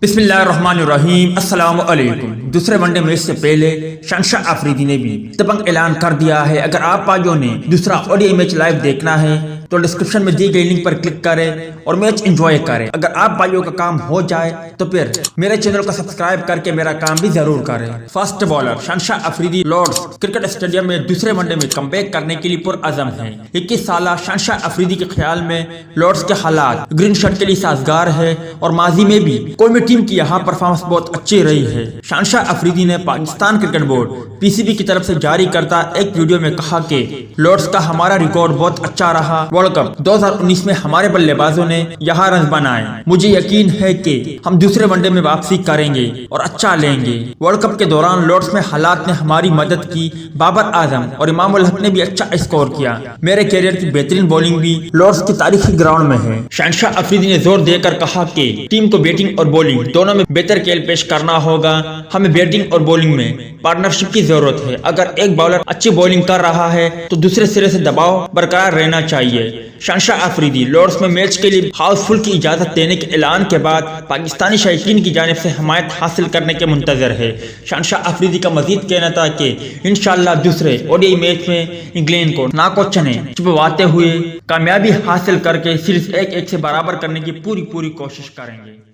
بسم اللہ الرحمن الرحیم۔ السلام علیکم۔ دوسرے ون ڈے میچ سے پہلے شاہین آفریدی نے بھی دبنگ اعلان کر دیا ہے۔ اگر آپ بھائیوں نے دوسرا ODI میچ لائیو دیکھنا ہے تو ڈسکرپشن میں دی گئی لنک پر کلک کریں اور میچ انجوائے کریں۔ اگر آپ بھائیوں کا کام ہو جائے تو پھر میرے چینل کو سبسکرائب کر کے میرا کام بھی ضرور کریں۔ فرسٹ بالر شاہین آفریدی لارڈ کرکٹ اسٹیڈیم میں دوسرے ون ڈے میں کم بیک کرنے کے لیے پرعزم ہے۔ 21 سالہ شاہین آفریدی کے خیال میں لارڈز کے حالات گرین شرٹ کے لیے سازگار ہے اور ماضی میں بھی کوئی ٹیم کی یہاں پرفارمنس بہت اچھی رہی ہے۔ شاہین آفریدی نے پاکستان کرکٹ بورڈ PCB کی طرف سے جاری کردہ ایک ویڈیو میں کہا کہ لارڈز کا ہمارا ریکارڈ بہت اچھا رہا۔ ورلڈ کپ 2019 میں ہمارے بلے بازوں نے یہاں رنز بنائے۔ مجھے یقین ہے کہ ہم دوسرے ون ڈے میں واپسی کریں گے اور اچھا لیں گے۔ ورلڈ کپ کے دوران لارڈز میں حالات نے ہماری مدد کی۔ بابر اعظم اور امام الحق نے بھی اچھا اسکور کیا۔ میرے کیریئر کی بہترین بولنگ بھی لارڈز کی تاریخی گراؤنڈ میں ہے۔ شاہین آفریدی نے زور دے کر کہا کہ ٹیم کو بیٹنگ اور بولنگ دونوں میں بہتر کھیل پیش کرنا ہوگا۔ ہمیں بیٹنگ اور بولنگ میں پارٹنرشپ کی ضرورت ہے۔ اگر ایک بالر اچھی بولنگ کر رہا ہے تو دوسرے سرے سے دباؤ برقرار رہنا چاہیے۔ شاہین آفریدی لارڈز میں میچ کے لیے ہاؤس فل کی اجازت دینے کے اعلان کے بعد پاکستانی شائقین کی جانب سے حمایت حاصل کرنے کے منتظر ہے۔ شاہین آفریدی کا مزید کہنا تھا کہ انشاءاللہ دوسرے ODI میچ میں انگلینڈ کو ناکو چنے چبواتے ہوئے کامیابی حاصل کر کے صرف 1-1 سے برابر کرنے کی پوری کوشش کریں گے۔